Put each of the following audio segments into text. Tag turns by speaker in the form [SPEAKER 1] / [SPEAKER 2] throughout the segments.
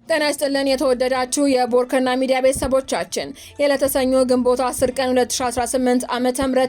[SPEAKER 1] ጤና ይስጥልን የተወደዳችሁ የቦርከና ሚዲያ ቤተሰቦቻችን የለተሰኞ ግንቦት 10 ቀን 2018 ዓ.ም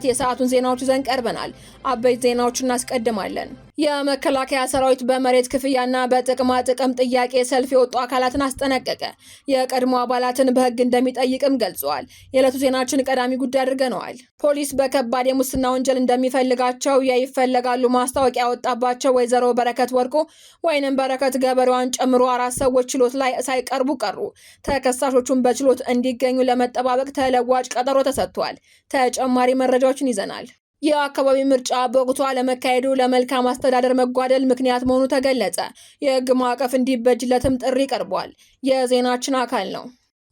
[SPEAKER 1] የሰዓቱን ዜናዎች ይዘን ቀርበናል። አበይት ዜናዎችን እናስቀድማለን። የመከላከያ ሰራዊት በመሬት ክፍያና በጥቅማ ጥቅም ጥያቄ ሰልፍ የወጡ አካላትን አስጠነቀቀ። የቀድሞ አባላትን በሕግ እንደሚጠይቅም ገልጿል። የዕለቱ ዜናችን ቀዳሚ ጉዳይ አድርገነዋል። ፖሊስ በከባድ የሙስና ወንጀል እንደሚፈልጋቸው ይፈለጋሉ ማስታወቂያ ያወጣባቸው ወይዘሮ በረከት ወርቁ ወይንም በረከት ገበሬዋን ጨምሮ 4 ሰዎች ችሎት ላይ ሳይቀርቡ ቀሩ። ተከሳሾቹን በችሎት እንዲገኙ ለመጠባበቅ ተለዋጭ ቀጠሮ ተሰጥቷል። ተጨማሪ መረጃዎችን ይዘናል። የአካባቢ ምርጫ በወቅቱ አለመካሄዱ ለመልካም አስተዳደር መጓደል ምክንያት መሆኑ ተገለጸ። የሕግ ማዕቀፍ እንዲበጅለትም ጥሪ ቀርቧል። የዜናችን አካል ነው።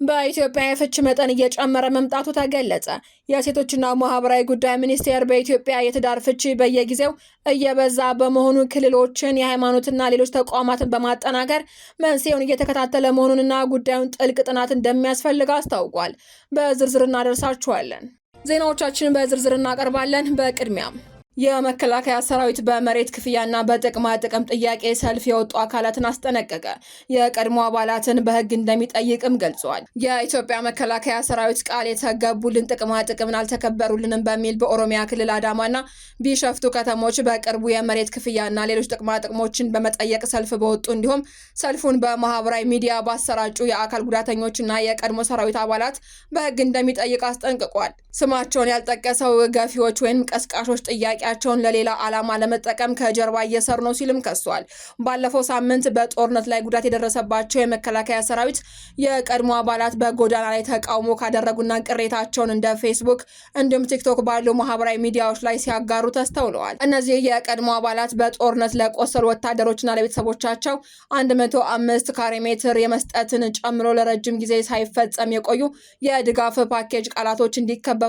[SPEAKER 1] በኢትዮጵያ የፍች መጠን እየጨመረ መምጣቱ ተገለጸ። የሴቶችና ማህበራዊ ጉዳይ ሚኒስቴር በኢትዮጵያ የትዳር ፍቺ በየጊዜው እየበዛ በመሆኑ ክልሎችን፣ የሃይማኖትና ሌሎች ተቋማትን በማጠናከር መንስኤውን እየተከታተለ መሆኑንና ጉዳዩን ጥልቅ ጥናት እንደሚያስፈልግ አስታውቋል። በዝርዝር እናደርሳችኋለን። ዜናዎቻችንን በዝርዝር እናቀርባለን። በቅድሚያም የመከላከያ ሰራዊት በመሬት ክፍያና በጥቅማ ጥቅም ጥያቄ ሰልፍ የወጡ አካላትን አስጠነቀቀ። የቀድሞ አባላትን በሕግ እንደሚጠይቅም ገልጿል። የኢትዮጵያ መከላከያ ሰራዊት ቃል የተገቡልን ጥቅማ ጥቅምን አልተከበሩልንም በሚል በኦሮሚያ ክልል አዳማና ቢሸፍቱ ከተሞች በቅርቡ የመሬት ክፍያና ሌሎች ጥቅማ ጥቅሞችን በመጠየቅ ሰልፍ በወጡ እንዲሁም ሰልፉን በማህበራዊ ሚዲያ ባሰራጩ የአካል ጉዳተኞችና የቀድሞ ሰራዊት አባላት በሕግ እንደሚጠይቅ አስጠንቅቋል። ስማቸውን ያልጠቀሰው ገፊዎች ወይም ቀስቃሾች ጥያቄያቸውን ለሌላ ዓላማ ለመጠቀም ከጀርባ እየሰሩ ነው ሲልም ከሷል። ባለፈው ሳምንት በጦርነት ላይ ጉዳት የደረሰባቸው የመከላከያ ሰራዊት የቀድሞ አባላት በጎዳና ላይ ተቃውሞ ካደረጉና ቅሬታቸውን እንደ ፌስቡክ እንዲሁም ቲክቶክ ባሉ ማህበራዊ ሚዲያዎች ላይ ሲያጋሩ ተስተውለዋል። እነዚህ የቀድሞ አባላት በጦርነት ለቆሰሉ ወታደሮችና ለቤተሰቦቻቸው 105 ካሬ ሜትር የመስጠትን ጨምሮ ለረጅም ጊዜ ሳይፈጸም የቆዩ የድጋፍ ፓኬጅ ቃላቶች እንዲከበሩላቸው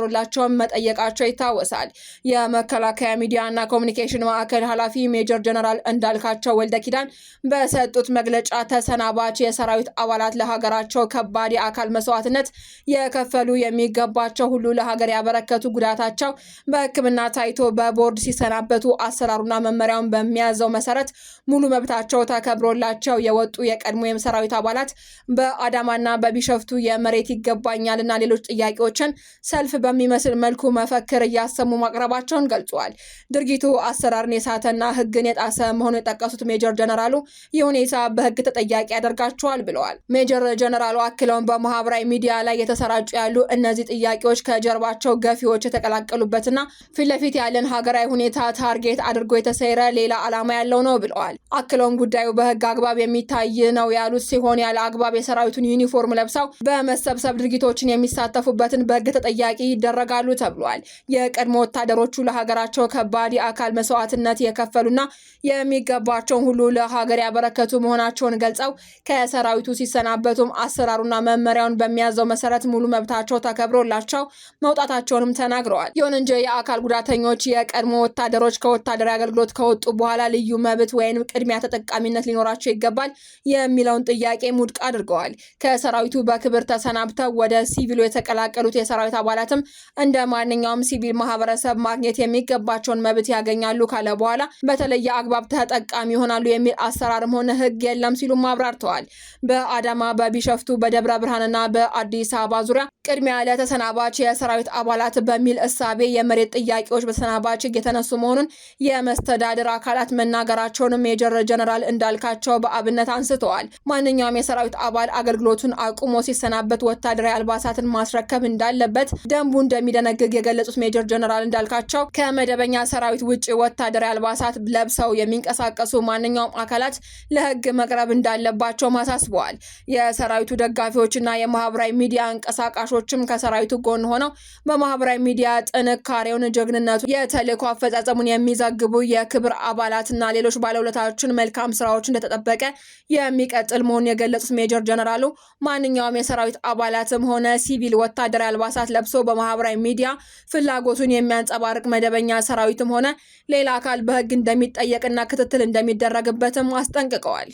[SPEAKER 1] መጠየቃቸው ይታወሳል። የመከላከያ ሚዲያና ኮሚኒኬሽን ማዕከል ኃላፊ ሜጀር ጀነራል እንዳልካቸው ወልደ ኪዳን በሰጡት መግለጫ ተሰናባች የሰራዊት አባላት ለሀገራቸው ከባድ የአካል መስዋዕትነት የከፈሉ የሚገባቸው ሁሉ ለሀገር ያበረከቱ ጉዳታቸው በሕክምና ታይቶ በቦርድ ሲሰናበቱ አሰራሩና መመሪያውን በሚያዘው መሰረት ሙሉ መብታቸው ተከብሮላቸው የወጡ የቀድሞ የሰራዊት አባላት በአዳማና በቢሸፍቱ የመሬት ይገባኛልና ሌሎች ጥያቄዎችን ሰልፍ በሚመስል መልኩ መፈክር እያሰሙ ማቅረባቸውን ገልጿል። ድርጊቱ አሰራርን የሳተና ሕግን የጣሰ መሆኑን የጠቀሱት ሜጀር ጀነራሉ ይህ ሁኔታ በሕግ ተጠያቂ ያደርጋቸዋል ብለዋል። ሜጀር ጀነራሉ አክለውን በማህበራዊ ሚዲያ ላይ የተሰራጩ ያሉ እነዚህ ጥያቄዎች ከጀርባቸው ገፊዎች የተቀላቀሉበትና ፊት ለፊት ያለን ሀገራዊ ሁኔታ ታርጌት አድርጎ የተሰየረ ሌላ ዓላማ ያለው ነው ብለዋል። አክለውን ጉዳዩ በሕግ አግባብ የሚታይ ነው ያሉት ሲሆን ያለ አግባብ የሰራዊቱን ዩኒፎርም ለብሰው በመሰብሰብ ድርጊቶችን የሚሳተፉበትን በሕግ ተጠያቂ ይደረጋሉ ተብሏል። የቀድሞ ወታደሮቹ ለሀገራቸው ከባድ የአካል መስዋዕትነት የከፈሉና የሚገባቸውን ሁሉ ለሀገር ያበረከቱ መሆናቸውን ገልጸው ከሰራዊቱ ሲሰናበቱም አሰራሩና መመሪያውን በሚያዘው መሰረት ሙሉ መብታቸው ተከብሮላቸው መውጣታቸውንም ተናግረዋል። ይሁን እንጂ የአካል ጉዳተኞች የቀድሞ ወታደሮች ከወታደራዊ አገልግሎት ከወጡ በኋላ ልዩ መብት ወይም ቅድሚያ ተጠቃሚነት ሊኖራቸው ይገባል የሚለውን ጥያቄ ውድቅ አድርገዋል። ከሰራዊቱ በክብር ተሰናብተው ወደ ሲቪሉ የተቀላቀሉት የሰራዊት አባላትም እንደ ማንኛውም ሲቪል ማህበረሰብ ማግኘት የሚገባቸውን መብት ያገኛሉ ካለ በኋላ በተለየ አግባብ ተጠቃሚ ይሆናሉ የሚል አሰራርም ሆነ ሕግ የለም ሲሉም አብራርተዋል። በአዳማ፣ በቢሸፍቱ፣ በደብረ ብርሃንና በአዲስ አበባ ዙሪያ ቅድሚያ ለተሰናባች የሰራዊት አባላት በሚል እሳቤ የመሬት ጥያቄዎች በተሰናባች የተነሱ መሆኑን የመስተዳድር አካላት መናገራቸውን ሜጀር ጀነራል እንዳልካቸው በአብነት አንስተዋል። ማንኛውም የሰራዊት አባል አገልግሎቱን አቁሞ ሲሰናበት ወታደራዊ አልባሳትን ማስረከብ እንዳለበት ደንቡ እንደሚደነግግ የገለጹት ሜጀር ጀነራል እንዳልካቸው ከመደበኛ ሰራዊት ውጭ ወታደራዊ አልባሳት ለብሰው የሚንቀሳቀሱ ማንኛውም አካላት ለሕግ መቅረብ እንዳለባቸው አሳስበዋል። የሰራዊቱ ደጋፊዎችና የማህበራዊ ሚዲያ እንቀሳቃሾችም ከሰራዊቱ ጎን ሆነው በማህበራዊ ሚዲያ ጥንካሬውን፣ ጀግንነቱ፣ የተልዕኮ አፈጻጸሙን የሚዘግቡ የክብር አባላትና ሌሎች ባለውለታዎችን መልካም ስራዎች እንደተጠበቀ የሚቀጥል መሆኑን የገለጹት ሜጀር ጀነራሉ ማንኛውም የሰራዊት አባላትም ሆነ ሲቪል ወታደራዊ አልባሳት ለብሶ በማህበራዊ ሚዲያ ፍላጎቱን የሚያንጸባርቅ መደበኛ ሰራዊትም ሆነ ሌላ አካል በሕግ እንደሚጠየቅና ክትትል እንደሚደረግበትም አስጠንቅቀዋል።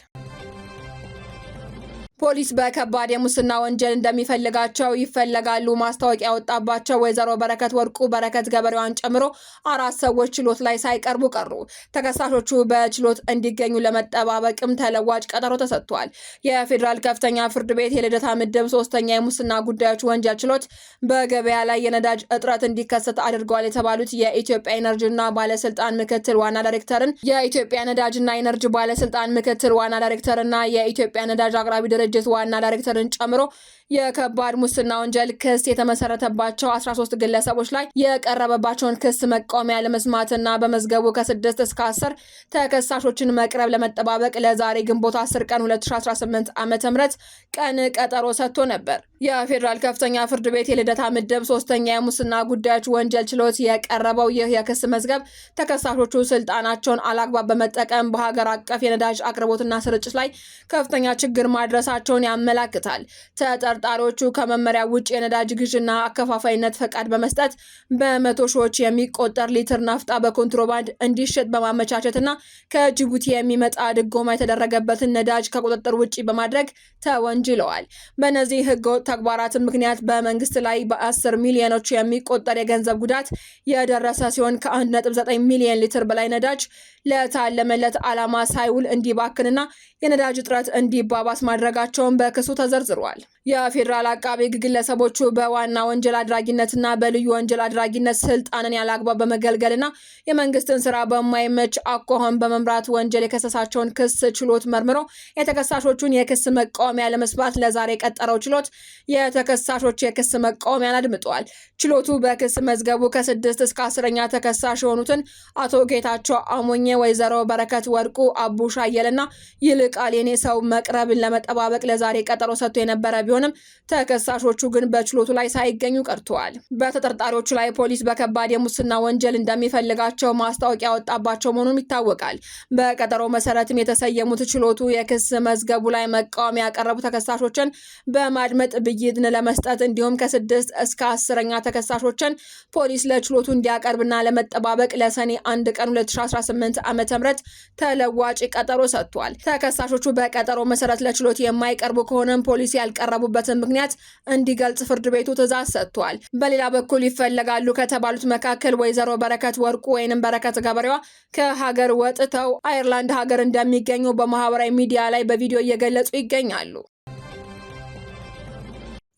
[SPEAKER 1] ፖሊስ በከባድ የሙስና ወንጀል እንደሚፈልጋቸው ይፈለጋሉ ማስታወቂያ ያወጣባቸው ወይዘሮ በረከት ወርቁ በረከት ገበሬዋን ጨምሮ 4 ሰዎች ችሎት ላይ ሳይቀርቡ ቀሩ። ተከሳሾቹ በችሎት እንዲገኙ ለመጠባበቅም ተለዋጭ ቀጠሮ ተሰጥቷል። የፌዴራል ከፍተኛ ፍርድ ቤት የልደታ ምድብ 3ኛ የሙስና ጉዳዮች ወንጀል ችሎት በገበያ ላይ የነዳጅ እጥረት እንዲከሰት አድርገዋል የተባሉት የኢትዮጵያ ኤነርጂና ባለስልጣን ምክትል ዋና ዳይሬክተርን የኢትዮጵያ ነዳጅና ኤነርጂ ባለስልጣን ምክትል ዋና ዳይሬክተርና የኢትዮጵያ ነዳጅ አቅራቢ ድርጅት ዋና ዳይሬክተርን ጨምሮ የከባድ ሙስና ወንጀል ክስ የተመሰረተባቸው 13 ግለሰቦች ላይ የቀረበባቸውን ክስ መቃወሚያ ለመስማትና በመዝገቡ ከ6 እስከ 10 ተከሳሾችን መቅረብ ለመጠባበቅ ለዛሬ ግንቦት 10 ቀን 2018 ዓ.ም ቀን ቀጠሮ ሰጥቶ ነበር። የፌዴራል ከፍተኛ ፍርድ ቤት የልደታ ምድብ 3ኛ የሙስና ጉዳዮች ወንጀል ችሎት የቀረበው ይህ የክስ መዝገብ ተከሳሾቹ ስልጣናቸውን አላግባብ በመጠቀም በሀገር አቀፍ የነዳጅ አቅርቦትና ስርጭት ላይ ከፍተኛ ችግር ማድረሳቸውን ያመላክታል። ተጠርጣሪዎቹ ከመመሪያ ውጭ የነዳጅ ግዥና አከፋፋይነት ፈቃድ በመስጠት በመቶ ሺዎች የሚቆጠር ሊትር ናፍጣ በኮንትሮባንድ እንዲሸጥ በማመቻቸትና ከጅቡቲ የሚመጣ ድጎማ የተደረገበትን ነዳጅ ከቁጥጥር ውጭ በማድረግ ተወንጅለዋል። በእነዚህ ህገወጥ ተግባራት ምክንያት በመንግስት ላይ በ10 ሚሊዮኖች የሚቆጠር የገንዘብ ጉዳት የደረሰ ሲሆን ከ1.9 ሚሊዮን ሊትር በላይ ነዳጅ ለታለመለት ዓላማ ሳይውል እንዲባክንና የነዳጅ እጥረት እንዲባባስ ማድረጋቸውን በክሱ ተዘርዝሯል። የፌዴራል አቃቤ ሕግ ግለሰቦቹ በዋና ወንጀል አድራጊነትና በልዩ ወንጀል አድራጊነት ስልጣንን ያላግባብ በመገልገልና የመንግስትን ስራ በማይመች አኳኋን በመምራት ወንጀል የከሰሳቸውን ክስ ችሎት መርምሮ የተከሳሾቹን የክስ መቃወሚያ ለመስማት ለዛሬ የቀጠረው ችሎት የተከሳሾች የክስ መቃወሚያን አድምጧል። ችሎቱ በክስ መዝገቡ ከ6 እስከ 10ኛ ተከሳሽ የሆኑትን አቶ ጌታቸው አሞኘ፣ ወይዘሮ በረከት ወርቁ፣ አቡሽ አየለና ይልቃል የኔ ሰው መቅረብን ለመጠባበቅ ለዛሬ ቀጠሮ ሰጥቶ የነበረ ቢሆንም ተከሳሾቹ ግን በችሎቱ ላይ ሳይገኙ ቀርተዋል። በተጠርጣሪዎቹ ላይ ፖሊስ በከባድ የሙስና ወንጀል እንደሚፈልጋቸው ማስታወቂያ ያወጣባቸው መሆኑን ይታወቃል። በቀጠሮ መሰረትም የተሰየሙት ችሎቱ የክስ መዝገቡ ላይ መቃወሚያ ያቀረቡ ተከሳሾችን በማድመጥ ብይን ለመስጠት እንዲሁም ከ6 እስከ 10ኛ ተከሳሾችን ፖሊስ ለችሎቱ እንዲያቀርብና ለመጠባበቅ ለሰኔ 1 ቀን 2018 ዓ.ም ተለዋጭ ቀጠሮ ሰጥቷል። ተከሳሾቹ በቀጠሮ መሰረት ለችሎት የማይቀርቡ ከሆነም ፖሊስ ያልቀረቡበትን ምክንያት እንዲገልጽ ፍርድ ቤቱ ትዕዛዝ ሰጥቷል። በሌላ በኩል ይፈለጋሉ ከተባሉት መካከል ወይዘሮ በረከት ወርቁ ወይንም በረከት ገበሬዋ ከሀገር ወጥተው አየርላንድ ሀገር እንደሚገኙ በማህበራዊ ሚዲያ ላይ በቪዲዮ እየገለጹ ይገኛሉ።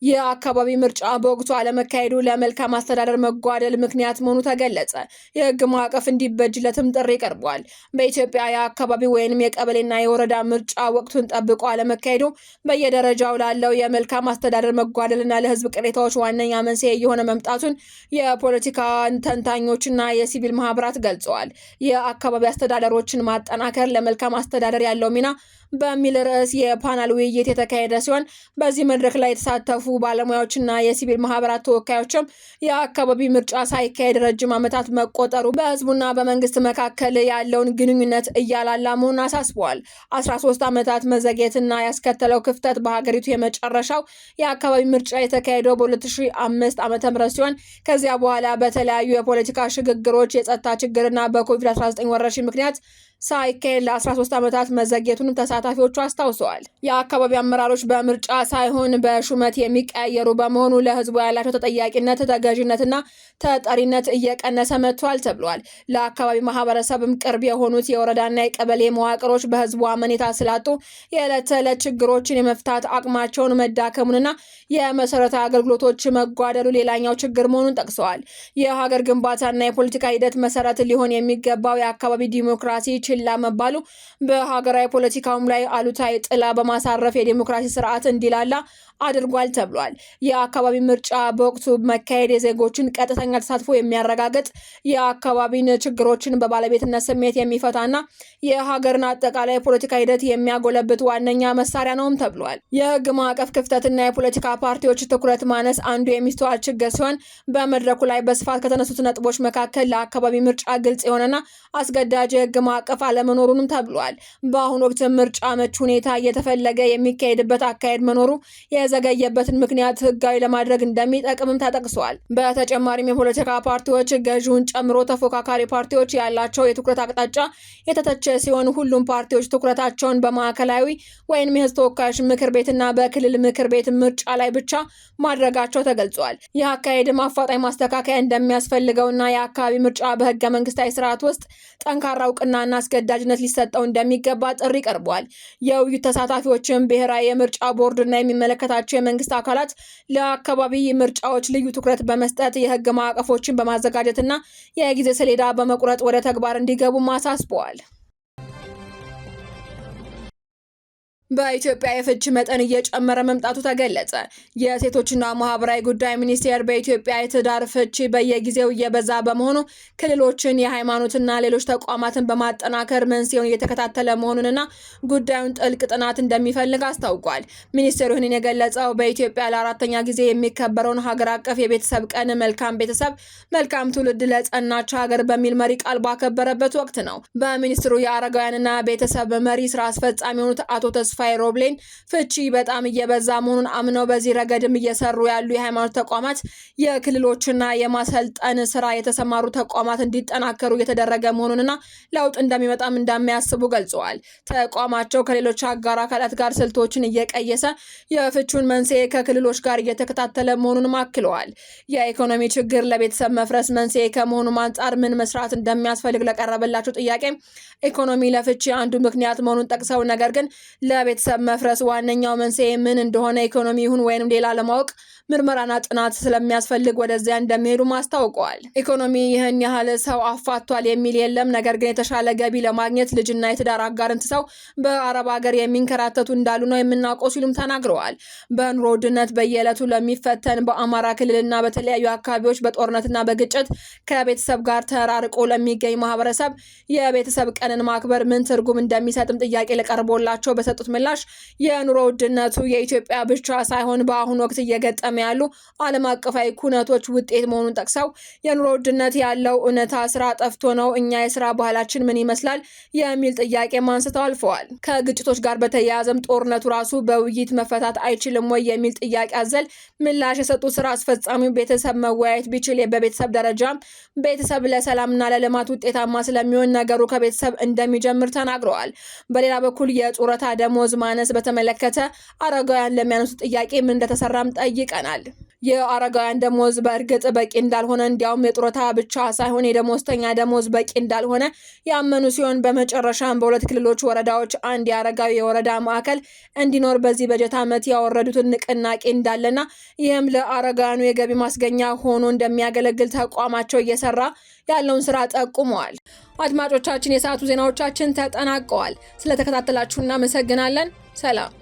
[SPEAKER 1] የአካባቢ ምርጫ በወቅቱ አለመካሄዱ ለመልካም አስተዳደር መጓደል ምክንያት መሆኑ ተገለጸ። የህግ ማዕቀፍ እንዲበጅለትም ጥሪ ቀርቧል። በኢትዮጵያ የአካባቢ ወይንም የቀበሌና የወረዳ ምርጫ ወቅቱን ጠብቆ አለመካሄዱ በየደረጃው ላለው የመልካም አስተዳደር መጓደልና ለህዝብ ቅሬታዎች ዋነኛ መንስኤ የሆነ መምጣቱን የፖለቲካ ተንታኞችና የሲቪል ማህበራት ገልጸዋል። የአካባቢ አስተዳደሮችን ማጠናከር ለመልካም አስተዳደር ያለው ሚና በሚል ርዕስ የፓናል ውይይት የተካሄደ ሲሆን በዚህ መድረክ ላይ የተሳተፉ ባለሙያዎችና የሲቪል ማህበራት ተወካዮችም የአካባቢ ምርጫ ሳይካሄድ ረጅም ዓመታት መቆጠሩ በህዝቡና በመንግስት መካከል ያለውን ግንኙነት እያላላ መሆኑን አሳስበዋል። 13 ዓመታት መዘግየትና ያስከተለው ክፍተት በሀገሪቱ የመጨረሻው የአካባቢ ምርጫ የተካሄደው በ2005 ዓ.ም ሲሆን ከዚያ በኋላ በተለያዩ የፖለቲካ ሽግግሮች፣ የጸጥታ ችግርና በኮቪድ-19 ወረርሽኝ ምክንያት ሳይካሄድ ለ13 ዓመታት መዘግየቱንም ተሳታፊዎቹ አስታውሰዋል። የአካባቢ አመራሮች በምርጫ ሳይሆን በሹመት የሚቀያየሩ በመሆኑ ለህዝቡ ያላቸው ተጠያቂነት፣ ተገዥነትና ተጠሪነት እየቀነሰ መጥቷል ተብሏል። ለአካባቢ ማህበረሰብም ቅርብ የሆኑት የወረዳና የቀበሌ መዋቅሮች በህዝቡ አመኔታ ስላጡ የዕለት ተዕለት ችግሮችን የመፍታት አቅማቸውን መዳከሙንና የመሰረታዊ አገልግሎቶች መጓደሉ ሌላኛው ችግር መሆኑን ጠቅሰዋል። የሀገር ግንባታና የፖለቲካ ሂደት መሰረት ሊሆን የሚገባው የአካባቢ ዲሞክራሲ ችላ መባሉ በሀገራዊ ፖለቲካውም ላይ አሉታዊ ጥላ በማሳረፍ የዲሞክራሲ ስርዓት እንዲላላ አድርጓል ተብሏል። የአካባቢ ምርጫ በወቅቱ መካሄድ የዜጎችን ቀጥተኛ ተሳትፎ የሚያረጋግጥ የአካባቢን ችግሮችን በባለቤትነት ስሜት የሚፈታና የሀገርን አጠቃላይ ፖለቲካ ሂደት የሚያጎለብት ዋነኛ መሳሪያ ነውም ተብሏል። የህግ ማዕቀፍ ክፍተትና የፖለቲካ ፓርቲዎች ትኩረት ማነስ አንዱ የሚስተዋል ችግር ሲሆን በመድረኩ ላይ በስፋት ከተነሱት ነጥቦች መካከል ለአካባቢ ምርጫ ግልጽ የሆነና አስገዳጅ የህግ ማዕቀፍ ማዕቀፍ አለመኖሩንም ተብሏል። በአሁኑ ወቅት ምርጫ ምቹ ሁኔታ እየተፈለገ የሚካሄድበት አካሄድ መኖሩ የዘገየበትን ምክንያት ህጋዊ ለማድረግ እንደሚጠቅምም ተጠቅሷል። በተጨማሪም የፖለቲካ ፓርቲዎች ገዢውን ጨምሮ ተፎካካሪ ፓርቲዎች ያላቸው የትኩረት አቅጣጫ የተተቸ ሲሆን ሁሉም ፓርቲዎች ትኩረታቸውን በማዕከላዊ ወይም የህዝብ ተወካዮች ምክር ቤትና በክልል ምክር ቤት ምርጫ ላይ ብቻ ማድረጋቸው ተገልጿል። ይህ አካሄድም አፋጣኝ ማስተካከያ እንደሚያስፈልገውና የአካባቢ ምርጫ በህገ መንግስታዊ ስርዓት ውስጥ ጠንካራ እውቅናና አስገዳጅነት ሊሰጠው እንደሚገባ ጥሪ ቀርቧል። የውይይት ተሳታፊዎችም ብሔራዊ የምርጫ ቦርድና የሚመለከታቸው የመንግስት አካላት ለአካባቢ ምርጫዎች ልዩ ትኩረት በመስጠት የህግ ማዕቀፎችን በማዘጋጀትና የጊዜ ሰሌዳ በመቁረጥ ወደ ተግባር እንዲገቡ አሳስበዋል። በኢትዮጵያ የፍች መጠን እየጨመረ መምጣቱ ተገለጸ። የሴቶችና ማህበራዊ ጉዳይ ሚኒስቴር በኢትዮጵያ የትዳር ፍች በየጊዜው እየበዛ በመሆኑ ክልሎችን፣ የሃይማኖትና ሌሎች ተቋማትን በማጠናከር መንስኤውን እየተከታተለ መሆኑንና ጉዳዩን ጥልቅ ጥናት እንደሚፈልግ አስታውቋል። ሚኒስቴሩ ይህንን የገለጸው በኢትዮጵያ ለአራተኛ ጊዜ የሚከበረውን ሀገር አቀፍ የቤተሰብ ቀን መልካም ቤተሰብ መልካም ትውልድ ለጸናች ሀገር በሚል መሪ ቃል ባከበረበት ወቅት ነው። በሚኒስትሩ የአረጋውያንና ቤተሰብ መሪ ስራ አስፈጻሚ የሆኑት አቶ ተስፋዬ ሮብሌን ፍቺ በጣም እየበዛ መሆኑን አምነው በዚህ ረገድም እየሰሩ ያሉ የሃይማኖት ተቋማት፣ የክልሎችና የማሰልጠን ስራ የተሰማሩ ተቋማት እንዲጠናከሩ እየተደረገ መሆኑንና ለውጥ እንደሚመጣም እንደሚያስቡ ገልጸዋል። ተቋማቸው ከሌሎች አጋር አካላት ጋር ስልቶችን እየቀየሰ የፍቹን መንስኤ ከክልሎች ጋር እየተከታተለ መሆኑንም አክለዋል። የኢኮኖሚ ችግር ለቤተሰብ መፍረስ መንስኤ ከመሆኑ አንጻር ምን መስራት እንደሚያስፈልግ ለቀረበላቸው ጥያቄ ኢኮኖሚ ለፍቺ አንዱ ምክንያት መሆኑን ጠቅሰው ነገር ግን ለቤተሰብ መፍረስ ዋነኛው መንስኤ ምን እንደሆነ ኢኮኖሚ ይሁን ወይንም ሌላ ለማወቅ ምርመራና ጥናት ስለሚያስፈልግ ወደዚያ እንደሚሄዱ አስታውቀዋል። ኢኮኖሚ ይህን ያህል ሰው አፋቷል የሚል የለም፣ ነገር ግን የተሻለ ገቢ ለማግኘት ልጅና የትዳር አጋርን ትተው በአረብ ሀገር የሚንከራተቱ እንዳሉ ነው የምናውቀው ሲሉም ተናግረዋል። በኑሮ ውድነት በየዕለቱ ለሚፈተን በአማራ ክልልና በተለያዩ አካባቢዎች በጦርነትና በግጭት ከቤተሰብ ጋር ተራርቆ ለሚገኝ ማህበረሰብ የቤተሰብ ቀንን ማክበር ምን ትርጉም እንደሚሰጥም ጥያቄ ለቀርቦላቸው በሰጡት ምላሽ የኑሮ ውድነቱ የኢትዮጵያ ብቻ ሳይሆን በአሁኑ ወቅት እየገጠመ ያሉ ዓለም አቀፋዊ ኩነቶች ውጤት መሆኑን ጠቅሰው የኑሮ ውድነት ያለው እውነታ ስራ ጠፍቶ ነው፣ እኛ የስራ ባህላችን ምን ይመስላል የሚል ጥያቄ አንስተው አልፈዋል። ከግጭቶች ጋር በተያያዘም ጦርነቱ ራሱ በውይይት መፈታት አይችልም ወይ የሚል ጥያቄ አዘል ምላሽ የሰጡት ስራ አስፈጻሚው ቤተሰብ መወያየት ቢችል በቤተሰብ ደረጃ ቤተሰብ ለሰላምና ለልማት ውጤታማ ስለሚሆን ነገሩ ከቤተሰብ እንደሚጀምር ተናግረዋል። በሌላ በኩል የጡረታ ደሞዝ ማነስ በተመለከተ አረጋውያን ለሚያነሱት ጥያቄ ምን እንደተሰራም ጠይቀናል። የአረጋውያን ደሞዝ በእርግጥ በቂ እንዳልሆነ እንዲያውም የጡረታ ብቻ ሳይሆን የደሞዝተኛ ደሞዝ በቂ እንዳልሆነ ያመኑ ሲሆን በመጨረሻም በሁለት ክልሎች ወረዳዎች አንድ የአረጋዊ የወረዳ ማዕከል እንዲኖር በዚህ በጀት ዓመት ያወረዱትን ንቅናቄ እንዳለና ይህም ለአረጋውያኑ የገቢ ማስገኛ ሆኖ እንደሚያገለግል ተቋማቸው እየሰራ ያለውን ስራ ጠቁመዋል። አድማጮቻችን፣ የሰዓቱ ዜናዎቻችን ተጠናቀዋል። ስለተከታተላችሁ እናመሰግናለን። ሰላም።